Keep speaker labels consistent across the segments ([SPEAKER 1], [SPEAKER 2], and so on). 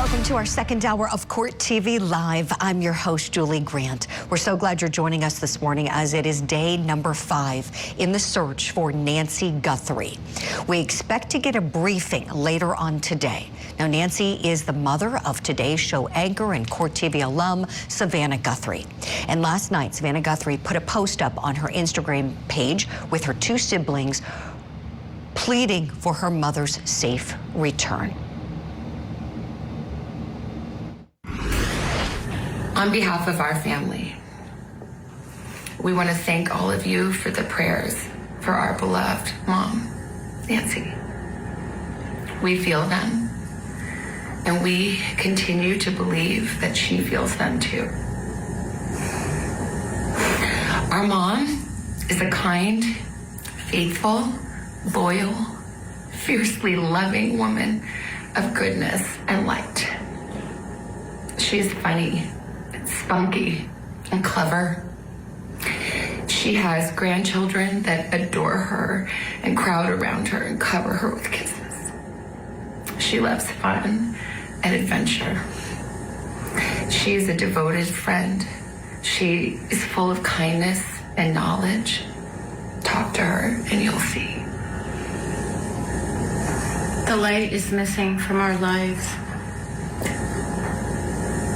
[SPEAKER 1] Welcome to our second hour of Court TV Live. I'm your host, Julie Grant. We're so glad you're joining us this morning as it is day number 5 in the search for Nancy Guthrie. We expect to get a briefing later on today. Now, Nancy is the mother of Today's Show anchor and Court TV alum, Savannah Guthrie. And last night, Savannah Guthrie put a post up on her Instagram page with her 2 siblings pleading for her mother's safe return.
[SPEAKER 2] On behalf of our family, we want to thank all of you for the prayers for our beloved mom, Nancy. We feel them, and we continue to believe that she feels them too. Our mom is a kind, faithful, loyal, fiercely loving woman of goodness and light. She's funny, spunky, and clever. She has grandchildren that adore her and crowd around her and cover her with kisses. She loves fun and adventure. She is a devoted friend. She is full of kindness and knowledge. Talk to her and you'll see.
[SPEAKER 3] The light is missing from our lives.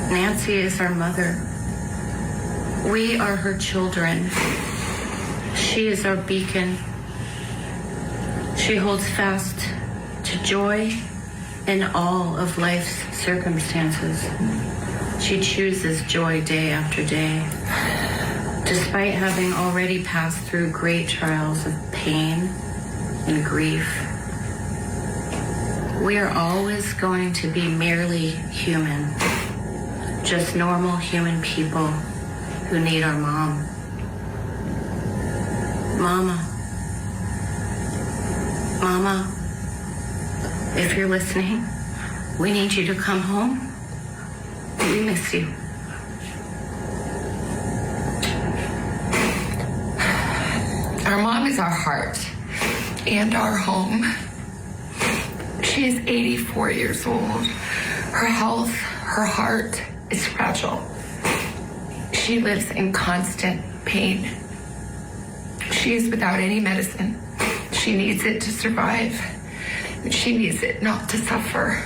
[SPEAKER 3] Nancy is our mother. We are her children. She is our beacon. She holds fast to joy in all of life's circumstances. She chooses joy day after day. Despite having already passed through great trials of pain and grief, we are always going to be merely human. Just normal human people who need our mom. Mama, if you're listening, we need you to come home. We miss you.
[SPEAKER 2] Our mom is our heart and our home. She is 84 years old. Her health, her heart is fragile. She lives in constant pain. She is without any medicine. She needs it to survive. She needs it not to suffer.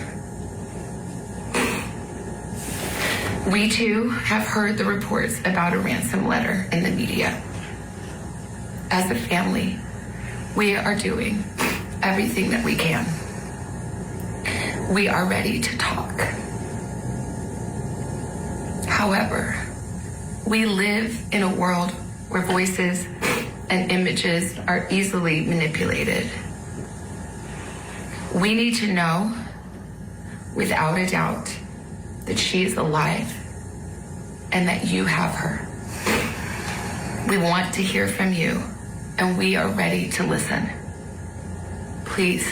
[SPEAKER 2] We too have heard the reports about a ransom letter in the media. As a family, we are doing everything that we can. We are ready to talk. However, we live in a world where voices and images are easily manipulated. We need to know, without a doubt, that she is alive and that you have her. We want to hear from you, and we are ready to listen. Please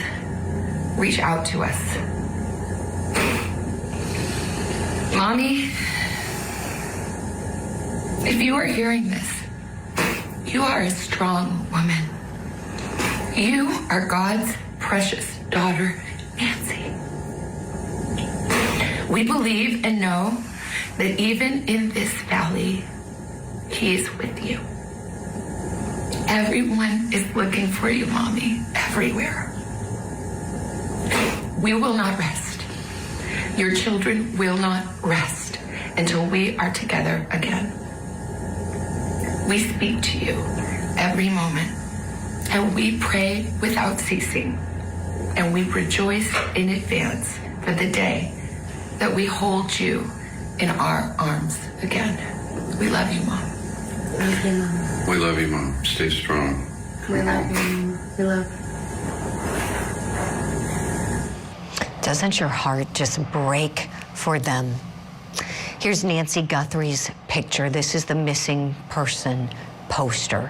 [SPEAKER 2] reach out to us. Mommy, if you are hearing this, you are a strong woman. You are God's precious daughter, Nancy. We believe and know that even in this valley, He is with you. Everyone is looking for you, Mommy, everywhere. We will not rest. Your children will not rest until we are together again. We speak to you every moment, and we pray without ceasing, and we rejoice in advance for the day that we hold you in our arms again. We love you, Mom.
[SPEAKER 3] Love you, Mom.
[SPEAKER 4] We love you, Mom. Stay strong.
[SPEAKER 3] We love you, Mom. We love you.
[SPEAKER 1] Doesn't your heart just break for them? Here's Nancy Guthrie's picture. This is the missing person poster.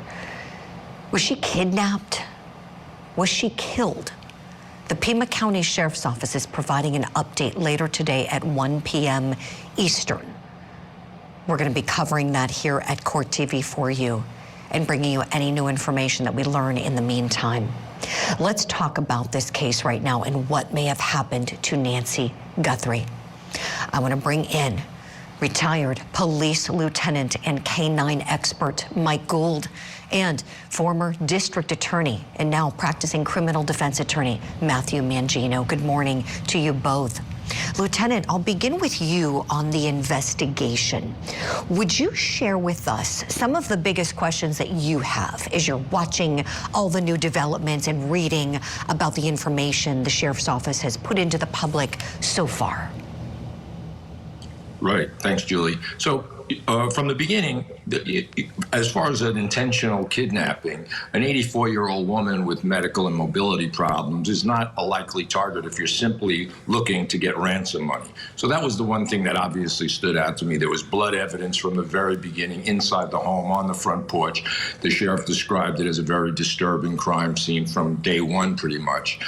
[SPEAKER 1] Was she kidnapped? Was she killed? The Pima County Sheriff's Office is providing an update later today at 1 p.m. Eastern. We're going to be covering that here at Court TV for you and bringing you any new information that we learn in the meantime. Let's talk about this case right now and what may have happened to Nancy Guthrie. I want to bring in retired police lieutenant and canine expert Mike Gould and former district attorney and now practicing criminal defense attorney Matthew Mangino. Good morning to you both. Lieutenant, I'll begin with you on the investigation. Would you share with us some of the biggest questions that you have as you're watching all the new developments and reading about the information the sheriff's office has put into the public so far?
[SPEAKER 5] Right. Thanks, Julie. So from the beginning, as far as an intentional kidnapping, an 84-year-old woman with medical and mobility problems is not a likely target if you're simply looking to get ransom money. So that was the one thing that obviously stood out to me. There was blood evidence from the very beginning inside the home on the front porch. The sheriff described it as a very disturbing crime scene from day one, pretty much.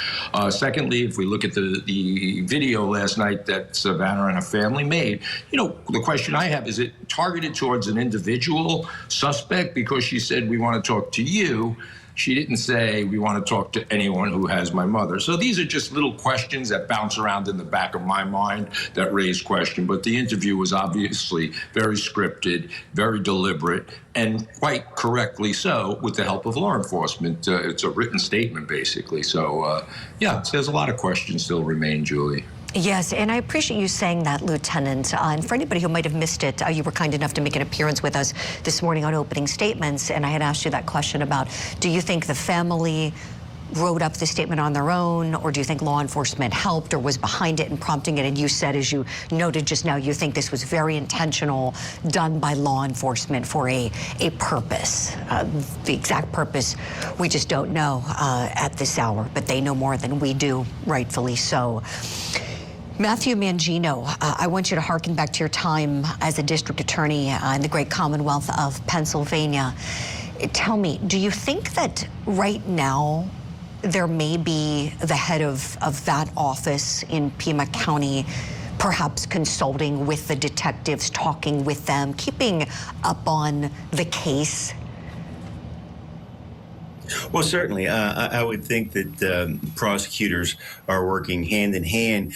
[SPEAKER 5] Secondly, if we look at the video last night that Savannah and her family made, the question I have, is it targeted towards an individual suspect? Because she said, we want to talk to you. She didn't say, we want to talk to anyone who has my mother. So these are just little questions that bounce around in the back of my mind that raise question. But the interview was obviously very scripted, very deliberate, and quite correctly so with the help of law enforcement. It's a written statement, basically. So, yeah, there's a lot of questions still remain, Julie.
[SPEAKER 1] Yes, and I appreciate you saying that, Lieutenant. And for anybody who might have missed it, you were kind enough to make an appearance with us this morning on opening statements, and I had asked you that question about, do you think the family wrote up the statement on their own, or do you think law enforcement helped or was behind it and prompting it? And you said, as you noted just now, you think this was very intentional, done by law enforcement for a purpose. The exact purpose, we just don't know at this hour, but they know more than we do, rightfully so. Matthew Mangino, I want you to hearken back to your time as a district attorney in the great Commonwealth of Pennsylvania. Tell me, do you think that right now there may be the head of that office in Pima County perhaps consulting with the detectives, talking with them, keeping up on the case?
[SPEAKER 6] Well, certainly. I would think that prosecutors are working hand in hand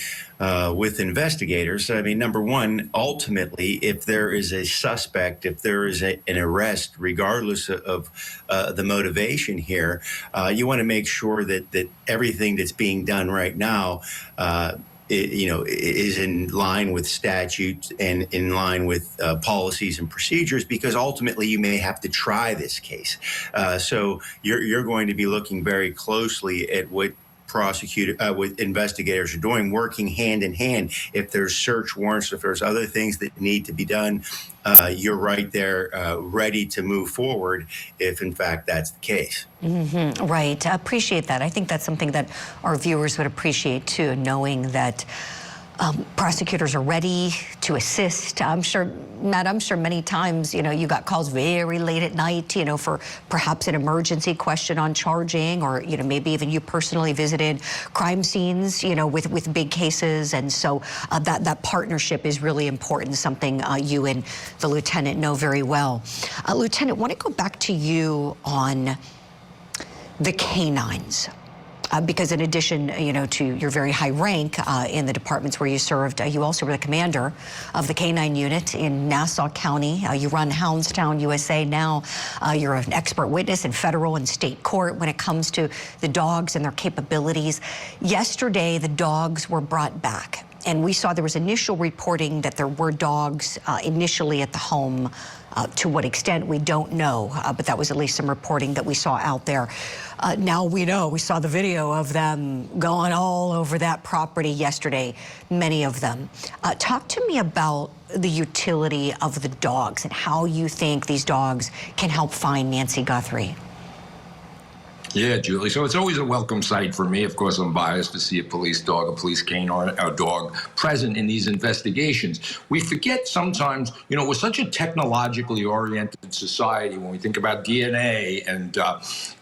[SPEAKER 6] with investigators. I mean, number one, ultimately, if there is a suspect, if there is an arrest, regardless of the motivation here, you want to make sure that everything that's being done right now is in line with statutes and in line with policies and procedures, because ultimately you may have to try this case. So you're going to be looking very closely at what what investigators are doing, working hand in hand. If there's search warrants, if there's other things that need to be done, you're right there ready to move forward if in fact that's the case.
[SPEAKER 1] Mm-hmm. Right. I appreciate that. I think that's something that our viewers would appreciate too, knowing that prosecutors are ready to assist. I'm sure, Matt, many times, you got calls very late at night, for perhaps an emergency question on charging, or, maybe even you personally visited crime scenes, with big cases. And so that partnership is really important, something you and the lieutenant know very well. Lieutenant, I want to go back to you on the canines. Because in addition, to your very high rank in the departments where you served, you also were the commander of the K-9 unit in Nassau County. You run Houndstown, USA now. You're an expert witness in federal and state court when it comes to the dogs and their capabilities. Yesterday, the dogs were brought back, and we saw there was initial reporting that there were dogs initially at the home. To what extent, we don't know, but that was at least some reporting that we saw out there. Now we know, we saw the video of them going all over that property yesterday, many of them. Talk to me about the utility of the dogs and how you think these dogs can help find Nancy Guthrie.
[SPEAKER 5] Yeah, Julie. So it's always a welcome sight for me. Of course, I'm biased to see a police dog, a police canine, or a dog present in these investigations. We forget sometimes, we're such a technologically oriented society when we think about DNA and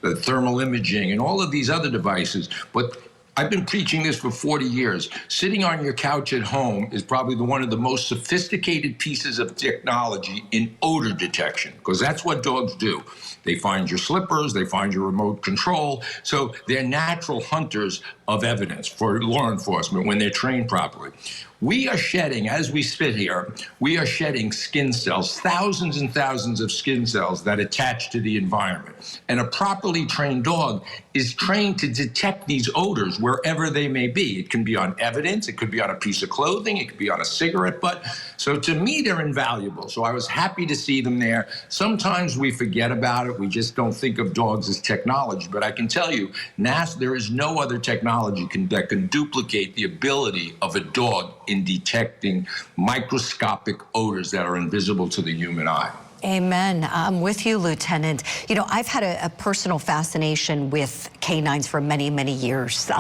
[SPEAKER 5] the thermal imaging and all of these other devices. But I've been preaching this for 40 years. Sitting on your couch at home is probably one of the most sophisticated pieces of technology in odor detection, because that's what dogs do. They find your slippers, they find your remote control. So they're natural hunters of evidence for law enforcement when they're trained properly. We are shedding, as we sit here, we are shedding skin cells, thousands and thousands of skin cells that attach to the environment. And a properly trained dog is trained to detect these odors wherever they may be. It can be on evidence, it could be on a piece of clothing, it could be on a cigarette butt. So to me, they're invaluable. So I was happy to see them there. Sometimes we forget about it. We just don't think of dogs as technology. But I can tell you, there is no other technology that can duplicate the ability of a dog in detecting microscopic odors that are invisible to the human eye.
[SPEAKER 1] Amen. I'm with you, Lieutenant. You know, I've had a personal fascination with canines for many, many years.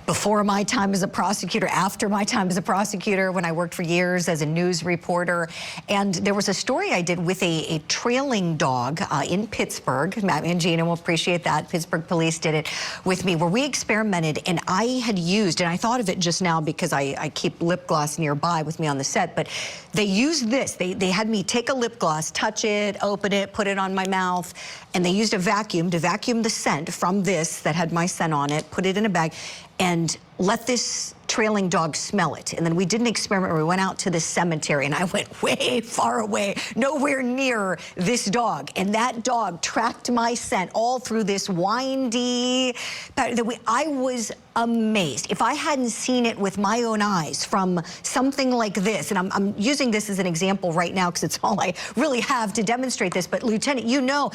[SPEAKER 1] Before my time as a prosecutor, after my time as a prosecutor, when I worked for years as a news reporter. And there was a story I did with a trailing dog in Pittsburgh. Matt Mangino will appreciate that. Pittsburgh police did it with me, where we experimented, and I had used, and I thought of it just now because I keep lip gloss nearby with me on the set, but they used this. They had me take a lip gloss, touch it, open it, put it on my mouth, and they used a vacuum to vacuum the scent from this that had my scent on it, put it in a bag, and let this trailing dog smell it. And then we did an experiment where we went out to the cemetery, and I went way far away, nowhere near this dog. And that dog tracked my scent all through this windy, I was amazed. If I hadn't seen it with my own eyes from something like this, and I'm using this as an example right now because it's all I really have to demonstrate this, but Lieutenant, you know,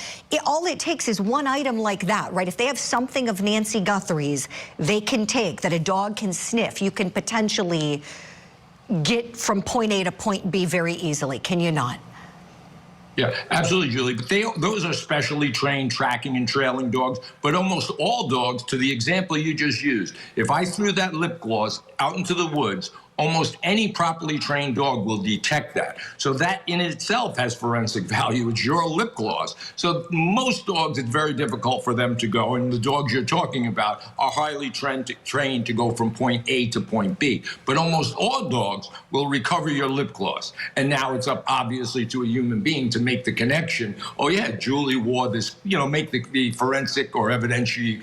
[SPEAKER 1] all it takes is one item like that, right? If they have something of Nancy Guthrie's they can take, that a dog can sniff, you can potentially get from point A to point B very easily, can you not?
[SPEAKER 5] Yeah, absolutely, Julie. But those are specially trained tracking and trailing dogs. But almost all dogs, to the example you just used, if I threw that lip gloss out into the woods, almost any properly trained dog will detect that. So that in itself has forensic value. It's your lip gloss. So most dogs, it's very difficult for them to go, and the dogs you're talking about are highly trained to go from point A to point B. But almost all dogs will recover your lip gloss. And now it's up, obviously, to a human being to make the connection. Oh, yeah, Julie wore this, you know, make the forensic or evidentiary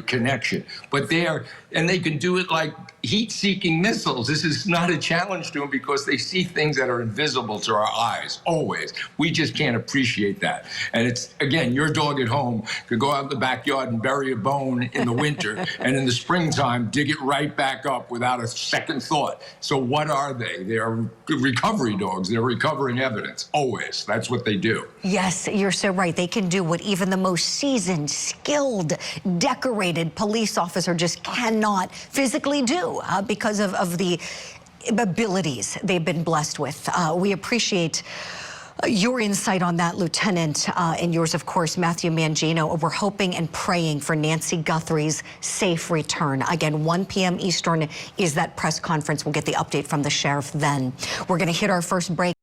[SPEAKER 5] connection. But they can do it like heat-seeking missiles. This is not a challenge to them because they see things that are invisible to our eyes, always. We just can't appreciate that. And it's, again, your dog at home could go out in the backyard and bury a bone in the winter, and in the springtime, dig it right back up without a second thought. So what are they? They're recovery dogs. They're recovering evidence, always. That's what they do.
[SPEAKER 1] Yes, you're so right. They can do what even the most seasoned, skilled, decorated police officer just cannot physically do because of the abilities they've been blessed with. We appreciate your insight on that, Lieutenant, and yours, of course, Matthew Mangino. We're hoping and praying for Nancy Guthrie's safe return. Again, 1 p.m. Eastern is that press conference. We'll get the update from the sheriff then. We're going to hit our first break.